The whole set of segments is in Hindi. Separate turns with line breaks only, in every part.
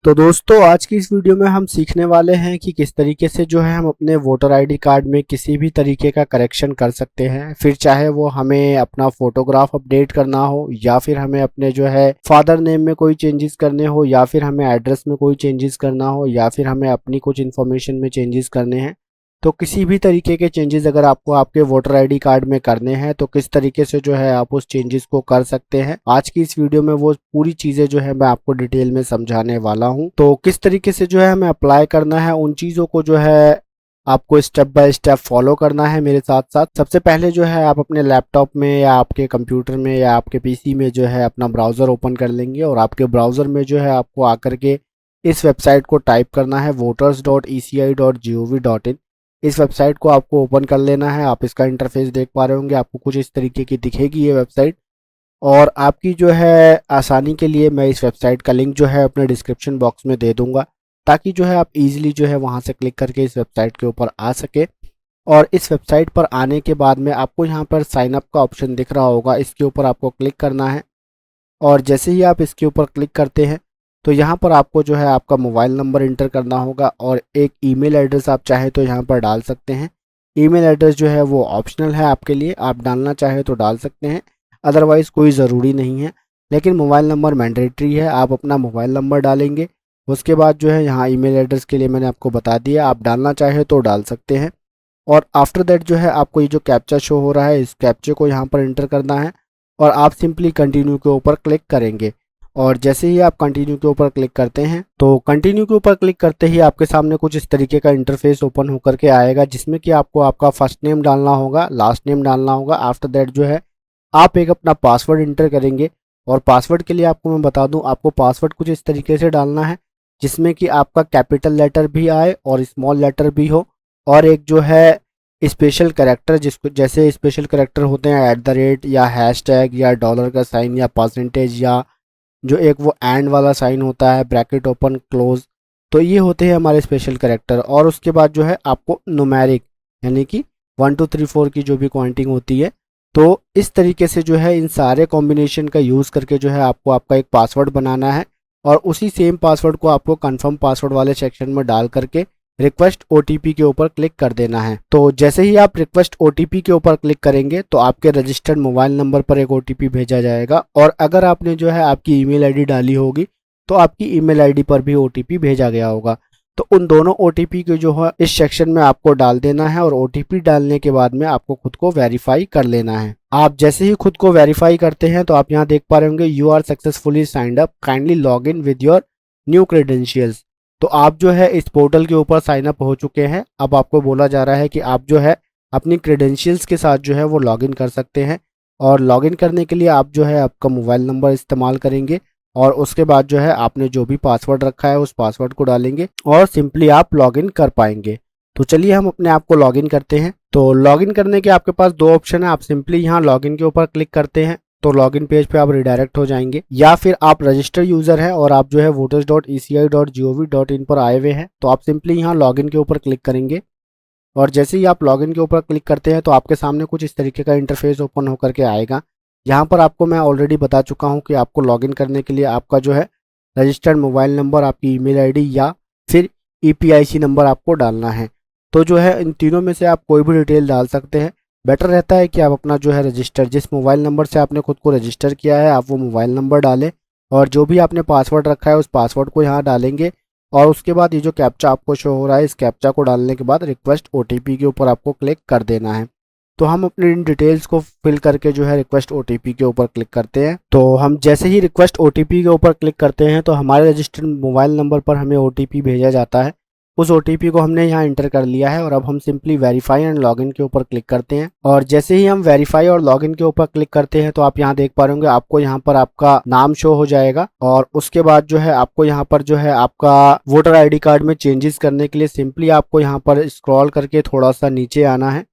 तो दोस्तों आज की इस वीडियो में हम सीखने वाले हैं कि किस तरीके से जो है हम अपने वोटर आईडी कार्ड में किसी भी तरीके का करेक्शन कर सकते हैं। फिर चाहे वो हमें अपना फोटोग्राफ अपडेट करना हो या फिर हमें अपने जो है फादर नेम में कोई चेंजेस करने हो या फिर हमें एड्रेस में कोई चेंजेस करना हो या फिर हमें अपनी कुछ इन्फॉर्मेशन में चेंजेस करने हैं। तो किसी भी तरीके के चेंजेस अगर आपको आपके वोटर आईडी कार्ड में करने हैं तो किस तरीके से जो है आप उस चेंजेस को कर सकते हैं। आज की इस वीडियो में वो पूरी चीजें जो है मैं आपको डिटेल में समझाने वाला हूं। तो किस तरीके से जो है हमें अप्लाई करना है उन चीजों को जो है आपको स्टेप बाय स्टेप फॉलो करना है मेरे साथ साथ। सबसे पहले जो है आप अपने लैपटॉप में या आपके कंप्यूटर में या आपके पीसी में जो है अपना ब्राउजर ओपन कर लेंगे और आपके ब्राउजर में जो है आपको आकर के इस वेबसाइट को टाइप करना है voters.eci.gov.in। इस वेबसाइट को आपको ओपन कर लेना है। आप इसका इंटरफेस देख पा रहे होंगे, आपको कुछ इस तरीके की दिखेगी ये वेबसाइट। और आपकी जो है आसानी के लिए मैं इस वेबसाइट का लिंक जो है अपने डिस्क्रिप्शन बॉक्स में दे दूंगा, ताकि जो है आप इजीली जो है वहां से क्लिक करके इस वेबसाइट के ऊपर आ सके। और इस वेबसाइट पर आने के बाद में आपको यहाँ पर साइन अप का ऑप्शन दिख रहा होगा, इसके ऊपर आपको क्लिक करना है। और जैसे ही आप इसके ऊपर क्लिक करते हैं तो यहाँ पर आपको जो है आपका मोबाइल नंबर इंटर करना होगा और एक ईमेल एड्रेस आप चाहे तो यहाँ पर डाल सकते हैं। ईमेल एड्रेस जो है वो ऑप्शनल है आपके लिए, आप डालना चाहे तो डाल सकते हैं, अदरवाइज़ कोई ज़रूरी नहीं है। लेकिन मोबाइल नंबर मैंडेटरी है, आप अपना मोबाइल नंबर डालेंगे। उसके बाद जो है यहाँ ईमेल एड्रेस के लिए मैंने आपको बता दिया, आप डालना चाहे तो डाल सकते हैं। और आफ्टर दैट जो है आपको ये जो कैप्चा शो हो रहा है इस कैप्चे को यहाँ पर इंटर करना है और आप सिंपली कंटिन्यू के ऊपर क्लिक करेंगे। और जैसे ही आप कंटिन्यू के ऊपर क्लिक करते हैं तो कंटिन्यू के ऊपर क्लिक करते ही आपके सामने कुछ इस तरीके का इंटरफेस ओपन होकर के आएगा, जिसमें कि आपको आपका फर्स्ट नेम डालना होगा, लास्ट नेम डालना होगा। आफ्टर दैट जो है आप एक अपना पासवर्ड इंटर करेंगे। और पासवर्ड के लिए आपको मैं बता दूं, आपको पासवर्ड कुछ इस तरीके से डालना है जिसमें कि आपका कैपिटल लेटर भी आए और स्मॉल लेटर भी हो और एक जो है स्पेशल कैरेक्टर, जिसको जैसे स्पेशल कैरेक्टर होते हैं @ या हैशटैग या डॉलर का साइन या परसेंटेज या जो एक वो एंड वाला साइन होता है, ब्रैकेट ओपन क्लोज, तो ये होते हैं हमारे स्पेशल कैरेक्टर। और उसके बाद जो है आपको न्यूमेरिक यानी कि 1 2 3 4 की जो भी काउंटिंग होती है, तो इस तरीके से जो है इन सारे कॉम्बिनेशन का यूज़ करके जो है आपको आपका एक पासवर्ड बनाना है। और उसी सेम पासवर्ड को आपको कंफर्म पासवर्ड वाले सेक्शन में डाल करके रिक्वेस्ट ओटीपी के ऊपर क्लिक कर देना है। तो जैसे ही आप रिक्वेस्ट ओटीपी के ऊपर क्लिक करेंगे तो आपके रजिस्टर्ड मोबाइल नंबर पर एक ओटीपी भेजा जाएगा। और अगर आपने जो है आपकी ईमेल आईडी डाली होगी तो आपकी ईमेल आईडी पर भी ओटीपी भेजा गया होगा। तो उन दोनों ओटीपी को जो है इस सेक्शन में आपको डाल देना है और ओटीपी डालने के बाद में आपको खुद को वेरीफाई कर लेना है। आप जैसे ही खुद को वेरीफाई करते हैं तो आप यहाँ देख पा रहे होंगे, you are successfully signed up, kindly log in with your new credentials. तो आप जो है इस पोर्टल के ऊपर साइन अप हो चुके हैं। अब आपको बोला जा रहा है कि आप जो है अपनी क्रेडेंशियल्स के साथ जो है वो लॉगिन कर सकते हैं। और लॉगिन करने के लिए आप जो है आपका मोबाइल नंबर इस्तेमाल करेंगे और उसके बाद जो है आपने जो भी पासवर्ड रखा है उस पासवर्ड को डालेंगे और सिंपली आप लॉगिन कर पाएंगे। तो चलिए हम अपने आप को लॉगिन करते हैं। तो लॉगिन करने के आपके पास दो ऑप्शन है, आप सिंपली यहाँ लॉगिन के ऊपर क्लिक करते हैं तो लॉगिन पेज पे आप रिडायरेक्ट हो जाएंगे, या फिर आप रजिस्टर यूजर हैं और आप जो है voters.eci.gov.in पर आए हुए हैं तो आप सिंपली यहाँ लॉगिन के ऊपर क्लिक करेंगे। और जैसे ही आप लॉगिन के ऊपर क्लिक करते हैं तो आपके सामने कुछ इस तरीके का इंटरफेस ओपन होकर के आएगा। यहाँ पर आपको मैं ऑलरेडी बता चुका हूँ कि आपको लॉगिन करने के लिए आपका जो है रजिस्टर्ड मोबाइल नंबर, आपकी ईमेल आईडी या फिर ईपीआईसी नंबर आपको डालना है। तो जो है इन तीनों में से आप कोई भी डिटेल डाल सकते हैं। बेटर रहता है कि आप अपना जो है रजिस्टर, जिस मोबाइल नंबर से आपने खुद को रजिस्टर किया है आप वो मोबाइल नंबर डालें और जो भी आपने पासवर्ड रखा है उस पासवर्ड को यहाँ डालेंगे। और उसके बाद ये जो कैप्चा आपको शो हो रहा है इस कैप्चा को डालने के बाद रिक्वेस्ट ओटीपी के ऊपर आपको क्लिक कर देना है। तो हम अपनी इन डिटेल्स को फिल करके जो है रिक्वेस्ट ओटीपी के ऊपर क्लिक करते हैं। तो हम जैसे ही रिक्वेस्ट ओटीपी के ऊपर क्लिक करते हैं तो हमारे रजिस्टर्ड मोबाइल नंबर पर हमें ओटीपी भेजा जाता है। उस ओटीपी को हमने यहाँ इंटर कर लिया है और अब हम सिंपली वेरीफाई एंड लॉगिन के ऊपर क्लिक करते हैं। और जैसे ही हम वेरीफाई और लॉगिन के ऊपर क्लिक करते हैं तो आप यहाँ देख पा रहे होंगे, आपको यहाँ पर आपका नाम शो हो जाएगा और उसके बाद जो है आपको यहाँ पर जो है आपका वोटर आईडी कार्ड में चेंजेस करने के लिए सिंपली आपको यहाँ पर स्क्रॉल करके थोड़ा सा नीचे आना है।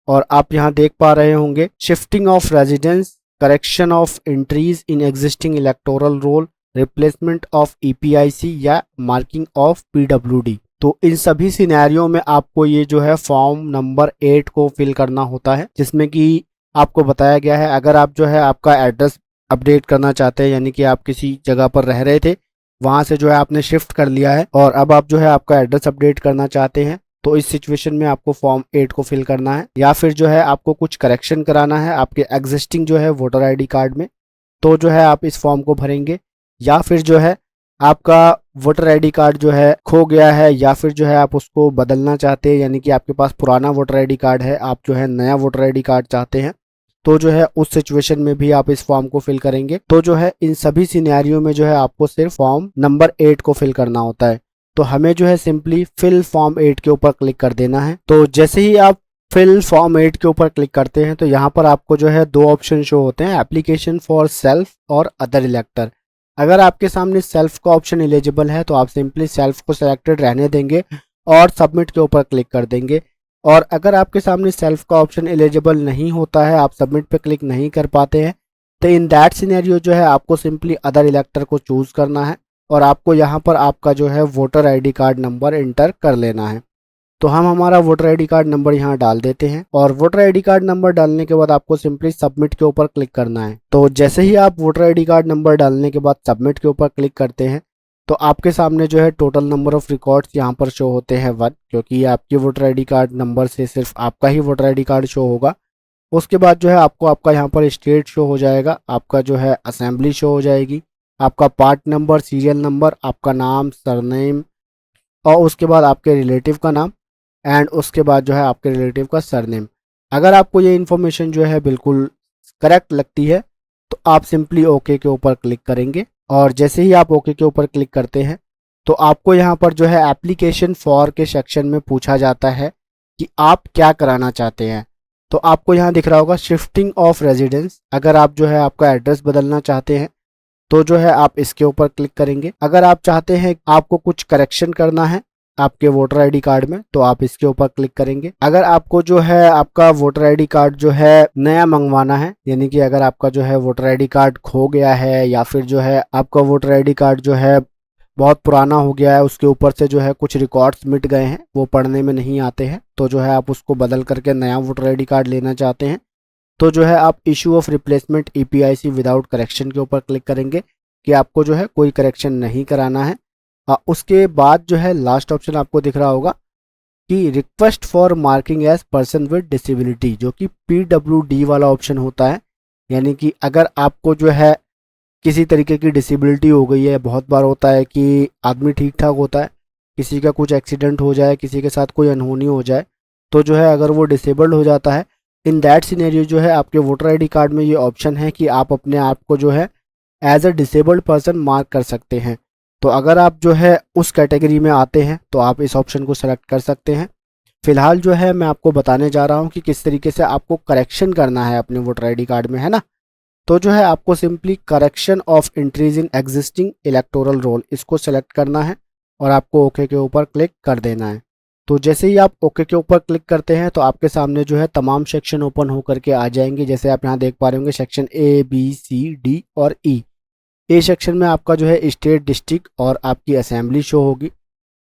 और आप यहाँ देख पा रहे होंगे, shifting of residence, correction of entries in existing electoral roll, replacement of EPIC या मार्किंग ऑफ पीडब्ल्यूडी। तो इन सभी सिनेरियो में आपको ये जो है फॉर्म नंबर 8 को फिल करना होता है, जिसमें कि आपको बताया गया है अगर आप जो है आपका एड्रेस अपडेट करना चाहते हैं, यानी कि आप किसी जगह पर रह रहे थे वहां से जो है आपने शिफ्ट कर लिया है और अब आप जो है आपका एड्रेस अपडेट करना चाहते हैं, तो इस सिचुएशन में आपको फॉर्म 8 को फिल करना है। या फिर जो है आपको कुछ करेक्शन कराना है आपके एग्जिस्टिंग जो है वोटर आईडी कार्ड में, तो जो है आप इस फॉर्म को भरेंगे। या फिर जो है आपका वोटर आईडी कार्ड जो है खो गया है या फिर जो है आप उसको बदलना चाहते हैं, यानी कि आपके पास पुराना वोटर आईडी कार्ड है, आप जो है नया वोटर आईडी कार्ड चाहते हैं, तो जो है उस सिचुएशन में भी आप इस फॉर्म को फिल करेंगे। तो जो है इन सभी सिनेरियो में जो है आपको सिर्फ फॉर्म नंबर 8 को फिल करना होता है। तो हमें जो है सिंपली फिल फॉर्म 8 के ऊपर क्लिक कर देना है। तो जैसे ही आप फिल फॉर्म 8 के ऊपर क्लिक करते हैं तो यहाँ पर आपको जो है दो ऑप्शन शो होते हैं, एप्लीकेशन फॉर सेल्फ और अदर इलेक्टर। अगर आपके सामने सेल्फ का ऑप्शन एलिजिबल है तो आप सिंपली सेल्फ को सिलेक्टेड रहने देंगे और सबमिट के ऊपर क्लिक कर देंगे। और अगर आपके सामने सेल्फ का ऑप्शन एलिजिबल नहीं होता है, आप सबमिट पे क्लिक नहीं कर पाते हैं, तो इन दैट सिनेरियो जो है आपको सिंपली अदर इलेक्टर को चूज करना है और आपको यहाँ पर आपका जो है voter ID card number inter कर लेना है। तो हम हमारा वोटर आईडी कार्ड नंबर यहाँ डाल देते हैं और वोटर आईडी कार्ड नंबर डालने के बाद आपको सिंपली सबमिट के ऊपर क्लिक करना है। तो जैसे ही आप वोटर आईडी कार्ड नंबर डालने के बाद सबमिट के ऊपर क्लिक करते हैं तो आपके सामने जो है टोटल नंबर ऑफ रिकॉर्ड्स यहाँ पर शो होते हैं 1, क्योंकि ये आपके वोटर आईडी कार्ड नंबर से सिर्फ आपका ही वोटर आईडी कार्ड शो होगा। उसके बाद जो है आपको आपका यहाँ पर स्टेट शो हो जाएगा, आपका जो है असेंबली शो हो जाएगी, आपका पार्ट नंबर, सीरियल नंबर, आपका नाम, सरनेम और उसके बाद आपके रिलेटिव का नाम एंड उसके बाद जो है आपके रिलेटिव का सरनेम। अगर आपको ये इन्फॉर्मेशन जो है बिल्कुल करेक्ट लगती है तो आप सिंपली ओके के ऊपर क्लिक करेंगे और जैसे ही आप ओके के ऊपर क्लिक करते हैं तो आपको यहाँ पर जो है एप्लीकेशन फॉर के सेक्शन में पूछा जाता है कि आप क्या कराना चाहते हैं। तो आपको यहाँ दिख रहा होगा शिफ्टिंग ऑफ रेजिडेंस। अगर आप जो है आपका एड्रेस बदलना चाहते हैं तो जो है आप इसके ऊपर क्लिक करेंगे। अगर आप चाहते हैं आपको कुछ करेक्शन करना है आपके वोटर आईडी कार्ड में तो आप इसके ऊपर क्लिक करेंगे। अगर आपको जो है आपका वोटर आईडी कार्ड जो है नया मंगवाना है, यानी कि अगर आपका जो है वोटर आईडी कार्ड खो गया है या फिर जो है आपका वोटर आईडी कार्ड जो है बहुत पुराना हो गया है, उसके ऊपर से जो है कुछ रिकॉर्ड्स मिट गए हैं, वो पढ़ने में नहीं आते हैं, तो जो है आप उसको बदल करके नया वोटर आईडी कार्ड लेना चाहते हैं, तो जो है आप issue of replacement EPIC without correction के ऊपर क्लिक करेंगे कि आपको जो है कोई करेक्शन नहीं कराना है। उसके बाद जो है लास्ट ऑप्शन आपको दिख रहा होगा कि request for marking as person with disability, जो कि PWD वाला ऑप्शन होता है। यानी कि अगर आपको जो है किसी तरीके की डिसेबिलिटी हो गई है, बहुत बार होता है कि आदमी ठीक ठाक होता है, किसी का कुछ एक्सीडेंट हो जाए, किसी के साथ कोई अनहोनी हो जाए, तो जो है अगर वो डिसेबल्ड हो जाता है, इन दैट सिनेरियो जो है आपके वोटर आईडी कार्ड में ये ऑप्शन है कि आप अपने आप को जो है as a disabled person mark कर सकते हैं। तो अगर आप जो है उस कैटेगरी में आते हैं तो आप इस ऑप्शन को सेलेक्ट कर सकते हैं। फिलहाल जो है मैं आपको बताने जा रहा हूँ कि किस तरीके से आपको करेक्शन करना है अपने वोटर आईडी कार्ड में, है ना। तो जो है आपको simply correction of entries in existing electoral roll, इसको सेलेक्ट करना है और आपको ओके के ऊपर क्लिक कर देना है। तो जैसे ही आप ओके के ऊपर क्लिक करते हैं तो आपके सामने जो है तमाम सेक्शन ओपन होकर के आ जाएंगे। जैसे आप यहाँ देख पा रहे होंगे section A, B, C, D और E। ए सेक्शन में आपका जो है स्टेट, डिस्ट्रिक्ट और आपकी असेंबली शो होगी।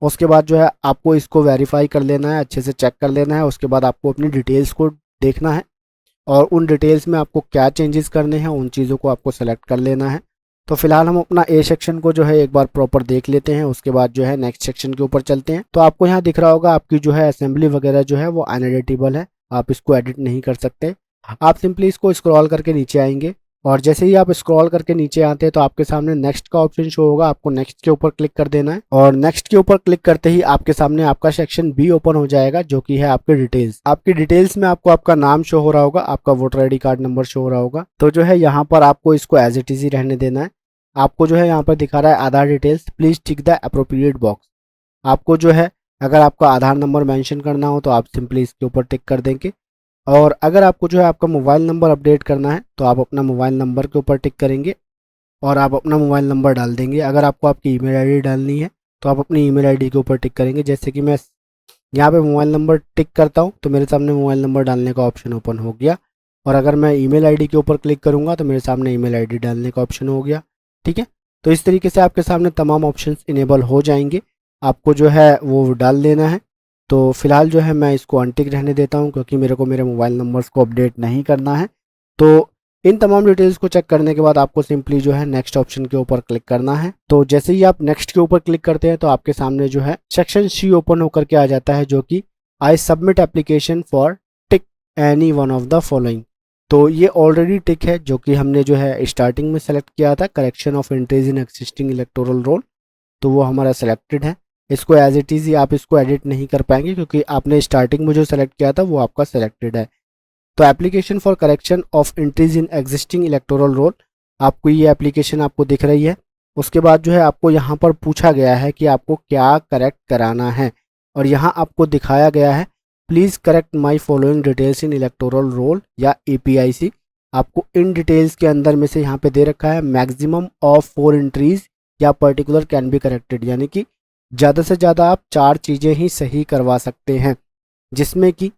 उसके बाद जो है आपको इसको वेरीफाई कर लेना है, अच्छे से चेक कर लेना है। उसके बाद आपको अपनी डिटेल्स को देखना है और उन डिटेल्स में आपको क्या चेंजेस करने हैं उन चीज़ों को आपको सेलेक्ट कर लेना है। तो फिलहाल हम अपना ए सेक्शन को जो है एक बार प्रॉपर देख लेते हैं, उसके बाद जो है नेक्स्ट सेक्शन के ऊपर चलते हैं। तो आपको यहाँ दिख रहा होगा आपकी जो है असेंबली वगैरह जो है वो अनएडिटेबल है, आप इसको एडिट नहीं कर सकते। आप सिंपली इसको स्क्रॉल करके नीचे आएंगे और जैसे ही आप स्क्रॉल करके नीचे आते हैं तो आपके सामने नेक्स्ट का ऑप्शन शो होगा, आपको नेक्स्ट के ऊपर क्लिक कर देना है और नेक्स्ट के ऊपर क्लिक करते ही आपके सामने आपका सेक्शन B ओपन हो जाएगा, जो कि है आपके डिटेल्स। आपकी डिटेल्स में आपको आपका नाम शो हो रहा होगा, आपका voter ID card number show हो रहा होगा। तो जो है यहाँ पर आपको इसको एज इट इज ही रहने देना है। आपको जो है यहाँ पर दिखा रहा है Aadhaar details, please tick the appropriate box. आपको जो है अगर आपका आधार नंबर मेंशन करना हो तो आप सिंपली इसके ऊपर टिक कर देंगे और अगर आपको जो है आपका मोबाइल नंबर अपडेट करना है तो आप अपना मोबाइल नंबर के ऊपर टिक करेंगे और आप अपना मोबाइल नंबर डाल देंगे। अगर आपको आपकी ईमेल आईडी डालनी है तो आप अपनी ईमेल आईडी के ऊपर टिक करेंगे। जैसे कि मैं यहाँ पे मोबाइल नंबर टिक करता हूँ तो मेरे सामने मोबाइल नंबर डालने का ऑप्शन ओपन हो गया और अगर मैं ईमेल आईडी के ऊपर क्लिक करूँगा तो मेरे सामने ईमेल आईडी डालने का ऑप्शन हो गया। ठीक है, तो इस तरीके से आपके सामने तमाम ऑप्शंस इनेबल हो जाएंगे, आपको जो है वो डाल देना है। तो फिलहाल जो है मैं इसको अनटिक रहने देता हूं क्योंकि मेरे को मेरे मोबाइल नंबर्स को अपडेट नहीं करना है। तो इन तमाम डिटेल्स को चेक करने के बाद आपको सिंपली जो है नेक्स्ट ऑप्शन के ऊपर क्लिक करना है। तो जैसे ही आप नेक्स्ट के ऊपर क्लिक करते हैं तो आपके सामने जो है सेक्शन सी ओपन होकर के आ जाता है, जो कि I submit application for tick any one of the following. तो ये ऑलरेडी टिक है जो कि हमने जो है स्टार्टिंग में सेलेक्ट किया था, correction of entries in existing electoral roll, तो वो हमारा सेलेक्टेड है। इसको एज इट इज़ ही आप इसको एडिट नहीं कर पाएंगे क्योंकि आपने स्टार्टिंग में जो सेलेक्ट किया था वो आपका सेलेक्टेड है। तो application for correction of entries in existing electoral roll, आपको ये एप्लीकेशन आपको दिख रही है। उसके बाद जो है आपको यहाँ पर पूछा गया है कि आपको क्या करेक्ट कराना है, और यहाँ आपको दिखाया गया है please correct my following details in electoral roll या APIC। आपको इन डिटेल्स के अंदर में से यहाँ पे दे रखा है मैक्सिमम ऑफ 4 एंट्रीज या पर्टिकुलर कैन बी करेक्टेड, यानी कि ज़्यादा से ज़्यादा आप 4 चीज़ें ही सही करवा सकते हैं, जिसमें कि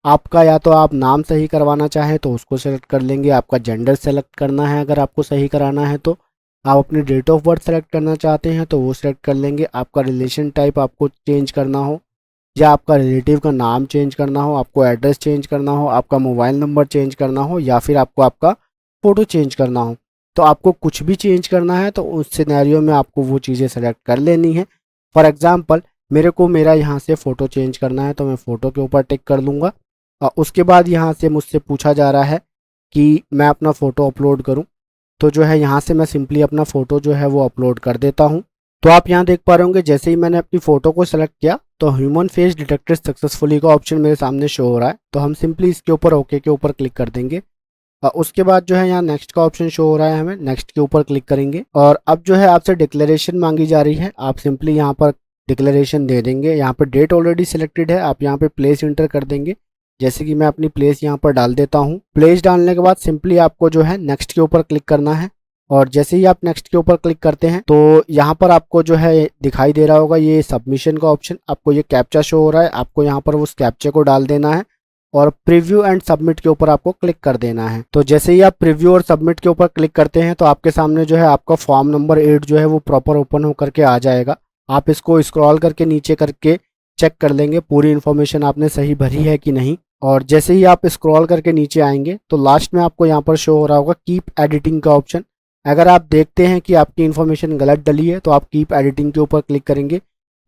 आपका या तो आप नाम सही करवाना चाहें तो उसको सेलेक्ट कर लेंगे, आपका जेंडर सेलेक्ट करना है अगर आपको सही कराना है तो, आप अपनी डेट ऑफ बर्थ सेलेक्ट करना चाहते हैं तो वो सेलेक्ट कर लेंगे, आपका रिलेशन टाइप आपको चेंज करना हो या आपका रिलेटिव का नाम चेंज करना हो, आपको एड्रेस चेंज करना हो, आपका मोबाइल नंबर चेंज करना हो, या फिर आपको आपका फ़ोटो चेंज करना हो, तो आपको कुछ भी चेंज करना है तो उस सिनेरियो में आपको वो चीज़ें सेलेक्ट कर लेनी है। फॉर एग्ज़ाम्पल मेरे को मेरा यहाँ से फ़ोटो चेंज करना है तो मैं फ़ोटो के ऊपर टिक कर लूँगा। और उसके बाद यहाँ से मुझसे पूछा जा रहा है कि मैं अपना फ़ोटो अपलोड करूँ, तो जो है यहाँ से मैं सिंपली अपना फ़ोटो जो है वो अपलोड कर देता हूँ। तो आप यहाँ देख पा रहे होंगे जैसे ही मैंने अपनी फ़ोटो को सेलेक्ट किया तो ह्यूमन फेस डिटेक्टेड सक्सेसफुली का ऑप्शन मेरे सामने शो हो रहा है, तो हम सिंपली इसके ऊपर ओके के ऊपर क्लिक कर देंगे। और उसके बाद जो है यहाँ नेक्स्ट का ऑप्शन शो हो रहा है, हमें नेक्स्ट के ऊपर क्लिक करेंगे। और अब जो है आपसे डिक्लेरेशन मांगी जा रही है, आप सिंपली यहाँ पर डिक्लेरेशन दे देंगे। यहाँ पर डेट ऑलरेडी सिलेक्टेड है, आप यहाँ पे प्लेस इंटर कर देंगे, जैसे कि मैं अपनी प्लेस यहाँ पर डाल देता हूँ। प्लेस डालने के बाद सिंपली आपको जो है नेक्स्ट के ऊपर क्लिक करना है, और जैसे ही आप नेक्स्ट के ऊपर क्लिक करते हैं तो यहाँ पर आपको जो है दिखाई दे रहा होगा ये सबमिशन का ऑप्शन, आपको ये कैप्चा शो हो रहा है, आपको यहाँ पर उस कैप्चे को डाल देना है और प्रीव्यू एंड सबमिट के ऊपर आपको क्लिक कर देना है। तो जैसे ही आप प्रीव्यू और सबमिट के ऊपर क्लिक करते हैं तो आपके सामने जो है आपका फॉर्म नंबर 8 जो है वो प्रॉपर ओपन होकर के आ जाएगा। आप इसको स्क्रॉल करके नीचे करके चेक कर लेंगे पूरी इन्फॉर्मेशन आपने सही भरी है कि नहीं। और जैसे ही आप स्क्रॉल करके नीचे आएंगे तो लास्ट में आपको यहाँ पर शो हो रहा होगा कीप एडिटिंग का ऑप्शन। अगर आप देखते हैं कि आपकी इन्फॉर्मेशन गलत डली है तो आप कीप एडिटिंग के ऊपर क्लिक करेंगे,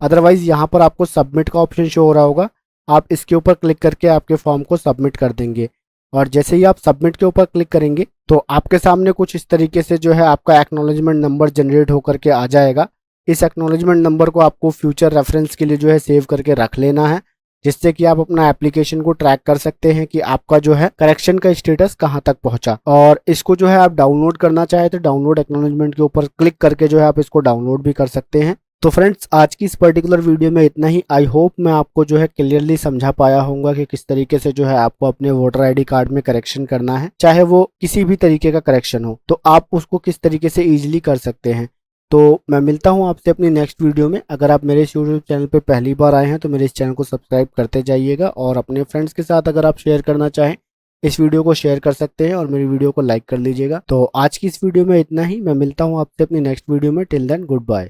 अदरवाइज यहाँ पर आपको सबमिट का ऑप्शन शो हो रहा होगा, आप इसके ऊपर क्लिक करके आपके फॉर्म को सबमिट कर देंगे। और जैसे ही आप सबमिट के ऊपर क्लिक करेंगे तो आपके सामने कुछ इस तरीके से जो है आपका एक्नॉलेजमेंट नंबर जनरेट होकर के आ जाएगा। इस एक्नॉलेजमेंट नंबर को आपको फ्यूचर रेफरेंस के लिए जो है सेव करके रख लेना है, जिससे कि आप अपना एप्लीकेशन को ट्रैक कर सकते हैं कि आपका जो है करेक्शन का स्टेटस कहां तक पहुंचा। और इसको जो है आप डाउनलोड करना चाहे तो डाउनलोड एक्नॉलेजमेंट के ऊपर क्लिक करके जो है आप इसको डाउनलोड भी कर सकते हैं। तो फ्रेंड्स आज की इस पर्टिकुलर वीडियो में इतना ही। आई होप मैं आपको जो है क्लियरली समझा पाया होऊंगा कि किस तरीके से जो है आपको अपने वोटर ID कार्ड में करेक्शन करना है, चाहे वो किसी भी तरीके का करेक्शन हो तो आप उसको किस तरीके से ईजिली कर सकते हैं। तो मैं मिलता हूं आपसे अपनी नेक्स्ट वीडियो में। अगर आप मेरे इस यूट्यूब चैनल पे पहली बार आए हैं तो मेरे इस चैनल को सब्सक्राइब करते जाइएगा, और अपने फ्रेंड्स के साथ अगर आप शेयर करना चाहें इस वीडियो को शेयर कर सकते हैं और मेरी वीडियो को लाइक कर लीजिएगा। तो आज की इस वीडियो में इतना ही। मैं मिलता हूं आपसे अपनी नेक्स्ट वीडियो में। Till then good bye.